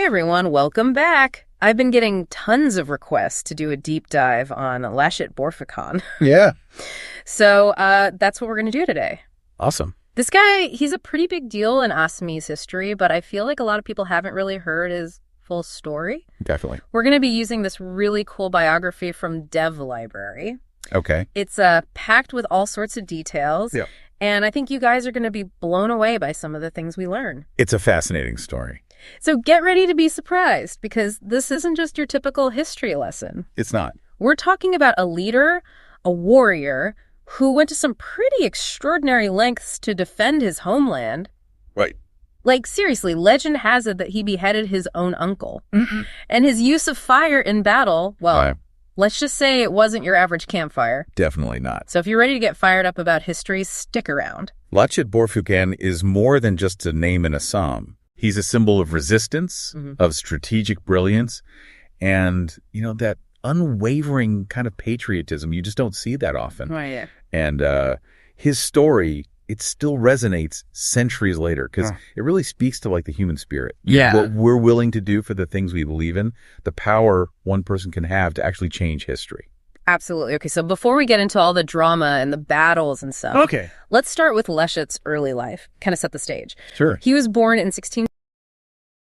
everyone, welcome back. I've been getting tons of requests to do a deep dive on Lachit Borphukon. Yeah. So that's what we're going to do today. Awesome. This guy, he's a pretty big deal in Assamese history, but I feel like a lot of people haven't really heard his full story. Definitely. We're going to be using this really cool biography from Dev Library. Okay. It's packed with all sorts of details. Yeah. And I think you guys are going to be blown away by some of the things we learn. It's a fascinating story. So get ready to be surprised, because this isn't just your typical history lesson. It's not. We're talking about a leader, a warrior, who went to some pretty extraordinary lengths to defend his homeland. Right. Like, seriously, legend has it that he beheaded his own uncle. And his use of fire in battle, well, let's just say it wasn't your average campfire. Definitely not. So if you're ready to get fired up about history, stick around. Lachit Borphukon is more than just a name in Assam. He's a symbol of resistance, of strategic brilliance, and, you know, that unwavering kind of patriotism. You just don't see that often. Right, yeah. And his story, it still resonates centuries later, because it really speaks to, like, the human spirit. Yeah. What we're willing to do for the things we believe in, the power one person can have to actually change history. Absolutely. Okay, so before we get into all the drama and the battles and stuff, let's start with Lachit's early life, kind of set the stage. Sure. He was born in 16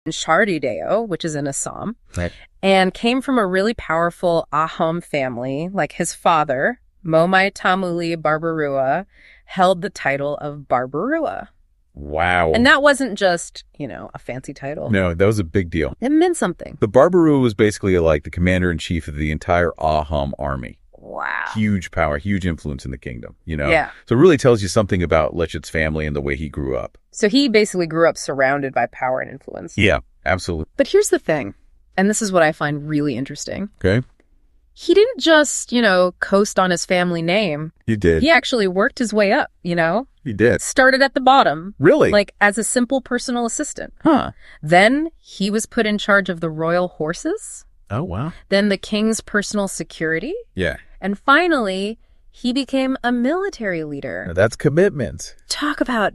in Shardideo, which is in Assam, Right. and came from a really powerful Ahom family. Like, his father, Momai Tamuli Barbarua, held the title of Barbarua. Wow. And that wasn't just, you know, a fancy title. No, that was a big deal. It meant something. The Barbarua was basically like the commander-in-chief of the entire Ahom army. Wow. Huge power, huge influence in the kingdom, you know? Yeah. So it really tells you something about Lachit's family and the way he grew up. So he basically grew up surrounded by power and influence. Yeah, absolutely. But here's the thing, and this is what I find really interesting. Okay. He didn't just, you know, coast on his family name. You did. He actually worked his way up, you know? He did. Started at the bottom. Really? Like, as a simple personal assistant. Huh. Then he was put in charge of the royal horses. Oh, wow. Then the king's personal security. Yeah. And finally, he became a military leader. Now, that's commitment. Talk about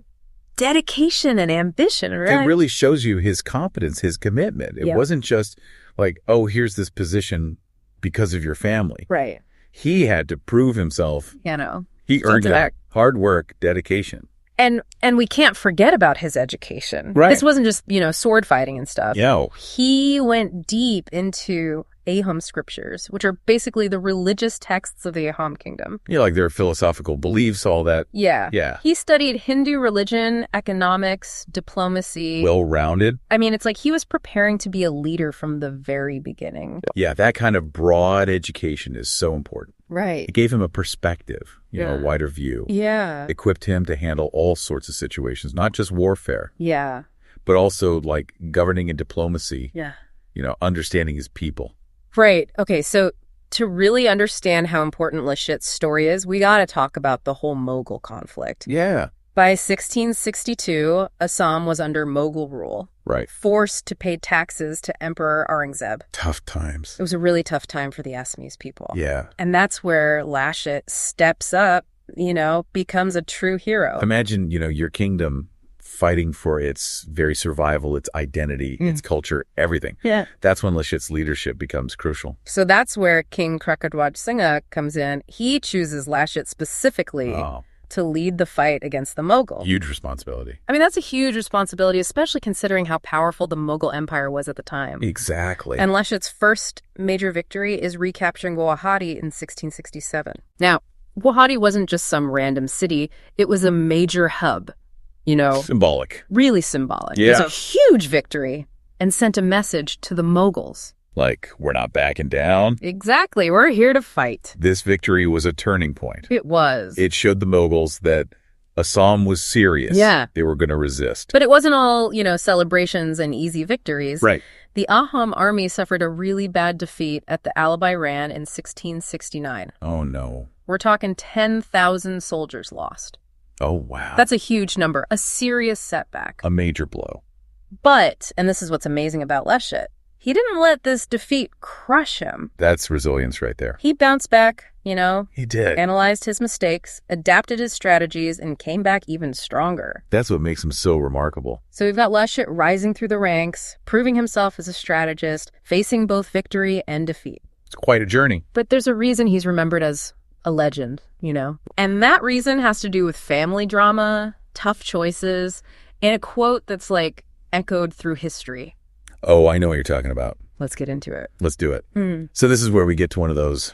dedication and ambition, right? It really shows you his competence, his commitment. It wasn't just like, oh, here's this position because of your family. Right. He had to prove himself. You know. He earned it. Hard work, dedication. And we can't forget about his education. Right. This wasn't just, you know, sword fighting and stuff. Yeah. He went deep into Ahom scriptures, which are basically the religious texts of the Ahom kingdom. Yeah, like their philosophical beliefs, all that. Yeah. Yeah. He studied Hindu religion, economics, diplomacy. Well-rounded. I mean, it's like he was preparing to be a leader from the very beginning. Yeah, that kind of broad education is so important. Right. It gave him a perspective, you know, a wider view. Yeah. Equipped him to handle all sorts of situations, not just warfare, Yeah. but also like governing and diplomacy, Yeah. you know, understanding his people. Right. Okay, so to really understand how important Lachit's story is, we got to talk about the whole Mughal conflict. Yeah. By 1662, Assam was under Mughal rule. Right. Forced to pay taxes to Emperor Aurangzeb. Tough times. It was a really tough time for the Assamese people. Yeah. And that's where Lachit steps up, you know, becomes a true hero. Imagine, you know, your kingdom fighting for its very survival, its identity, its culture, everything. Yeah. That's when Lachit's leadership becomes crucial. So that's where King Krakadwaj Singha comes in. He chooses Lachit specifically to lead the fight against the Mughal. Huge responsibility. I mean, that's a huge responsibility, especially considering how powerful the Mughal Empire was at the time. Exactly. And Lachit's first major victory is recapturing Guwahati in 1667. Now, Guwahati wasn't just some random city. It was a major hub, you know. Symbolic. Really symbolic. Yeah. It was a huge victory and sent a message to the Mughals. Like, we're not backing down. Exactly. We're here to fight. This victory was a turning point. It was. It showed the Mughals that Assam was serious. Yeah. They were going to resist. But it wasn't all, you know, celebrations and easy victories. Right. The Ahom army suffered a really bad defeat at the Alibi Ran in 1669. Oh, no. We're talking 10,000 soldiers lost. Oh, wow. That's a huge number, a serious setback. a major blow. But, and this is what's amazing about Lachit, he didn't let this defeat crush him. That's resilience right there. He bounced back, He did. analyzed his mistakes, adapted his strategies, and came back even stronger. That's what makes him so remarkable. So we've got Lachit rising through the ranks, proving himself as a strategist, facing both victory and defeat. It's quite a journey. But there's a reason he's remembered as a legend, And that reason has to do with family drama, tough choices, and a quote that's echoed through history. Oh, I know what you're talking about. Let's get into it. Let's do it. So this is where we get to one of those,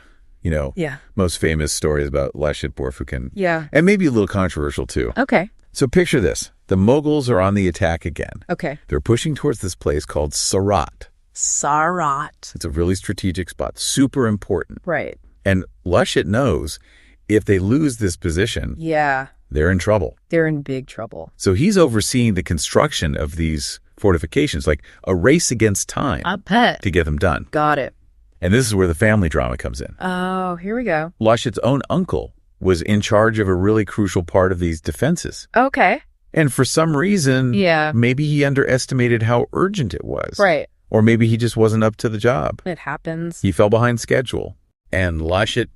most famous stories about Lachit Borphukon. Yeah. And maybe a little controversial too. Okay. So picture this. The Mughals are on the attack again. Okay. They're pushing towards this place called Saraighat. Saraighat. It's a really strategic spot, super important. Right. And Lachit knows if they lose this position, Yeah. they're in trouble. They're in big trouble. So he's overseeing the construction of these fortifications, like a race against time I bet. to get them done. Got it. And this is where the family drama comes in. Oh, here we go. Lachit's own uncle was in charge of a really crucial part of these defenses. Okay. And for some reason, Yeah. maybe he underestimated how urgent it was. Right. Or maybe he just wasn't up to the job. It happens. He fell behind schedule. And Lachit,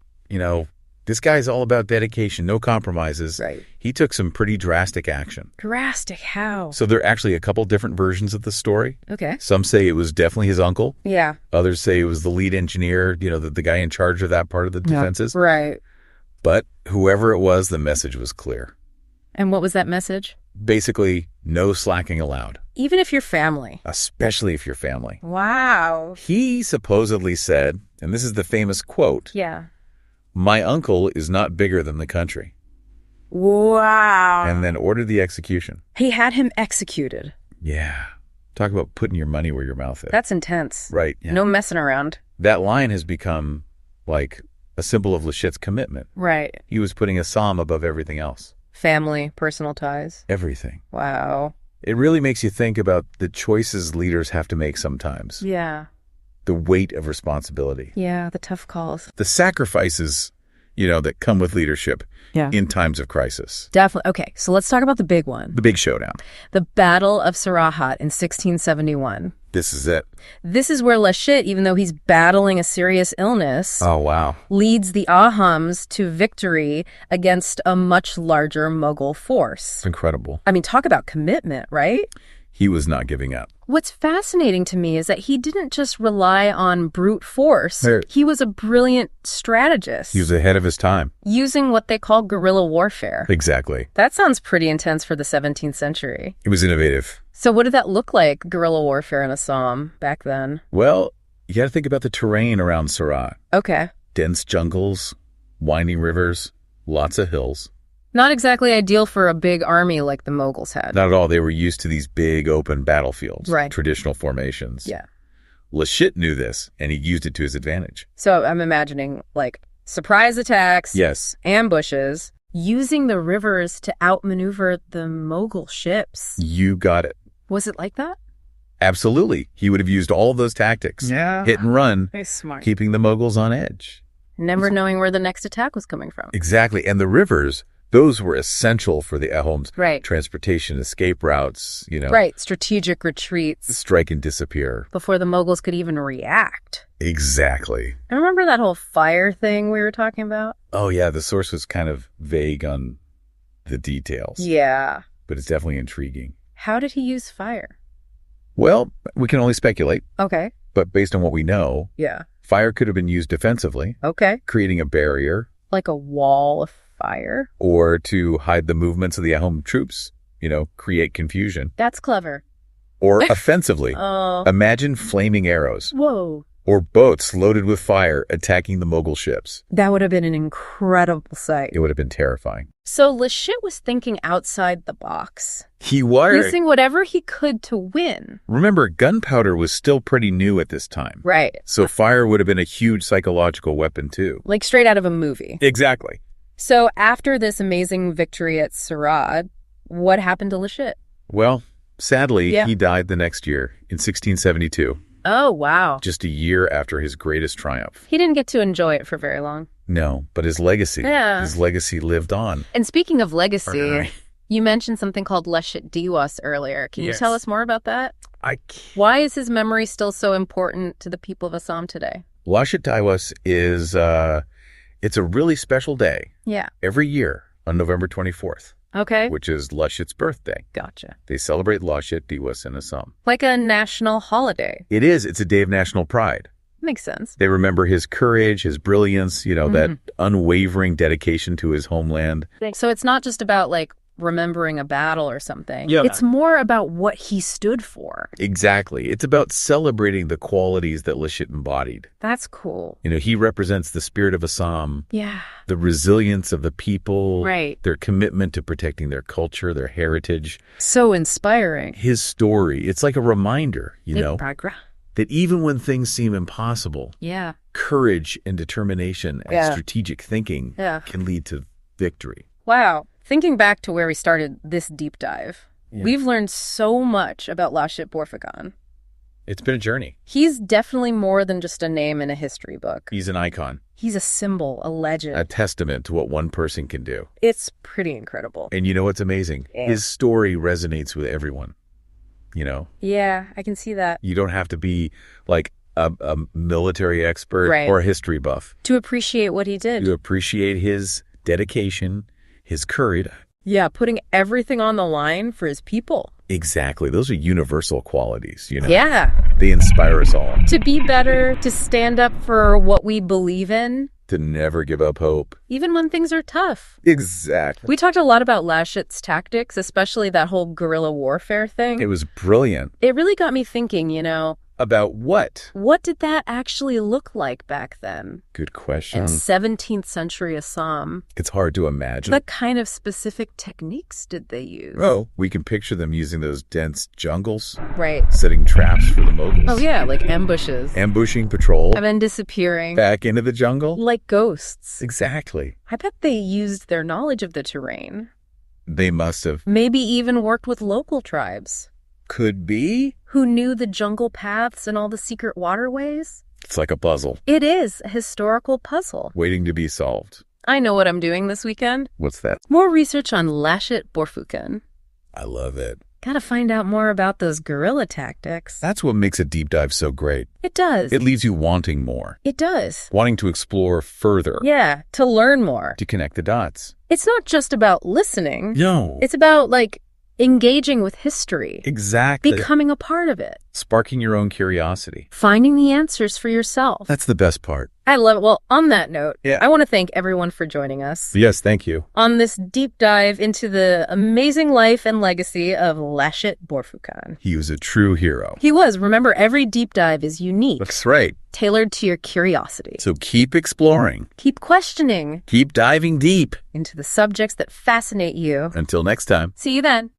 this guy's all about dedication, no compromises. Right. He took some pretty drastic action. Drastic. How? So there are actually a couple different versions of the story. Okay. Some say it was definitely his uncle. Yeah. Others say it was the lead engineer, the guy in charge of that part of the defenses. Right. But whoever it was, the message was clear. And what was that message? Basically, no slacking allowed. Even if you're family. Especially if you're family. Wow. He supposedly said, and this is the famous quote, Yeah. "My uncle is not bigger than the country." Wow. And then ordered the execution. He had him executed. Yeah. Talk about putting your money where your mouth is. That's intense. Right. Yeah. No messing around. That line has become like a symbol of Lachit's commitment. Right. He was putting Assam above everything else. Family, personal ties. Everything. Wow. It really makes you think about the choices leaders have to make sometimes. Yeah. The weight of responsibility. Yeah, the tough calls. The sacrifices, that come with leadership in times of crisis. Definitely. Okay, so let's talk about the big one. The big showdown. The Battle of Saraighat in 1671. This is it. This is where Lachit, even though he's battling a serious illness, Oh, wow. leads the Ahoms to victory against a much larger Mughal force. It's incredible. I mean, talk about commitment, right? He was not giving up. What's fascinating to me is that he didn't just rely on brute force. There- He was a brilliant strategist. He was ahead of his time. Using what they call guerrilla warfare. Exactly. That sounds pretty intense for the 17th century. It was innovative. So what did that look like, guerrilla warfare in Assam back then? Well, you got to think about the terrain around Saraighat. Okay. Dense jungles, winding rivers, lots of hills. Not exactly ideal for a big army like the Mughals had. Not at all. They were used to these big open battlefields. Right. Traditional formations. Yeah. Lachit knew this, and he used it to his advantage. So I'm imagining surprise attacks, Yes. ambushes, using the rivers to outmaneuver the Mughal ships. You got it. Was it like that? Absolutely. He would have used all of those tactics. Yeah. Hit and run, Very smart. keeping the Mughals on edge. Never knowing where the next attack was coming from. Exactly. And the rivers, those were essential for the Ahoms. Right. Transportation, escape routes, Right. Strategic retreats strike and disappear. before the Mughals could even react. Exactly. And remember that whole fire thing we were talking about? Oh, yeah. The source was kind of vague on the details. Yeah. But it's definitely intriguing. How did he use fire? Well, we can only speculate, Okay. but based on what we know, Yeah. fire could have been used defensively, Okay. creating a barrier, Like a wall of fire? or to hide the movements of the Ahom troops, create confusion, That's clever. or offensively. Oh. Imagine flaming arrows Whoa. or boats loaded with fire attacking the Mughal ships. That would have been an incredible sight. It would have been terrifying. So Lachit was thinking outside the box, He wired. using whatever he could to win. Remember, gunpowder was still pretty new at this time. Right. So fire would have been a huge psychological weapon too. Like straight out of a movie. Exactly. So after this amazing victory at Saraighat, what happened to Lachit? Well, sadly, Yeah. he died the next year in 1672, Oh, wow. just a year after his greatest triumph. He didn't get to enjoy it for very long. No, but his legacy, Yeah. his legacy lived on. And speaking of legacy, Right. you mentioned something called Lachit Diwas earlier. Can you Yes. tell us more about that? Why is his memory still so important to the people of Assam today? Lachit is, it's a really special day. Yeah. Every year on November 24th. Okay. Which is Lachit's birthday. Gotcha. They celebrate Lachit Diwas in Assam. Like a national holiday. It is. It's a day of national pride. Makes sense. They remember his courage, his brilliance, that unwavering dedication to his homeland. So it's not just about like remembering a battle or something. Yeah. It's more about what he stood for. Exactly. It's about celebrating the qualities that Lachit embodied. That's cool. He represents the spirit of Assam. Yeah. The resilience of the people. Right. Their commitment to protecting their culture, their heritage. So inspiring. His story. It's like a reminder, that even when things seem impossible, courage and determination and strategic thinking can lead to victory. Wow. Thinking back to where we started this deep dive, we've learned so much about Lachit Borphukon. It's been a journey. He's definitely more than just a name in a history book. He's an icon. He's a symbol, a legend. A testament to what one person can do. It's pretty incredible. And you know what's amazing? Yeah. His story resonates with everyone. Yeah, I can see that. You don't have to be like a military expert or a history buff to appreciate what he did. To appreciate his dedication, his courage. Yeah, putting everything on the line for his people. Exactly. Those are universal qualities, Yeah. They inspire us all. To be better, to stand up for what we believe in. To never give up hope. Even when things are tough. Exactly. We talked a lot about Lachit's tactics, especially that whole guerrilla warfare thing. It was brilliant. It really got me thinking, About what? What did that actually look like back then? Good question. In 17th century Assam. It's hard to imagine. What kind of specific techniques did they use? Oh, we can picture them using those dense jungles. Right. Setting traps for the Mughals. Oh, yeah, like ambushes. Ambushing patrol. And then disappearing. Back into the jungle. Like ghosts. Exactly. I bet they used their knowledge of the terrain. They must have. Maybe even worked with local tribes. Could be. Who knew the jungle paths and all the secret waterways? It's like a puzzle. It is a historical puzzle. Waiting to be solved. I know what I'm doing this weekend. What's that? More research on Lachit Borphukon. I love it. Gotta find out more about those guerrilla tactics. That's what makes a deep dive so great. It does. It leaves you wanting more. It does. Wanting to explore further. Yeah, to learn more. To connect the dots. It's not just about listening. No. It's about, engaging with history. Exactly. Becoming a part of it. Sparking your own curiosity. Finding the answers for yourself. That's the best part. I love it. Well, on that note, I want to thank everyone for joining us. Yes, thank you. On this deep dive into the amazing life and legacy of Lachit Borphukon. He was a true hero. He was. Remember, every deep dive is unique. That's right. Tailored to your curiosity. So keep exploring. Keep questioning. Keep diving deep. Into the subjects that fascinate you. Until next time. See you then.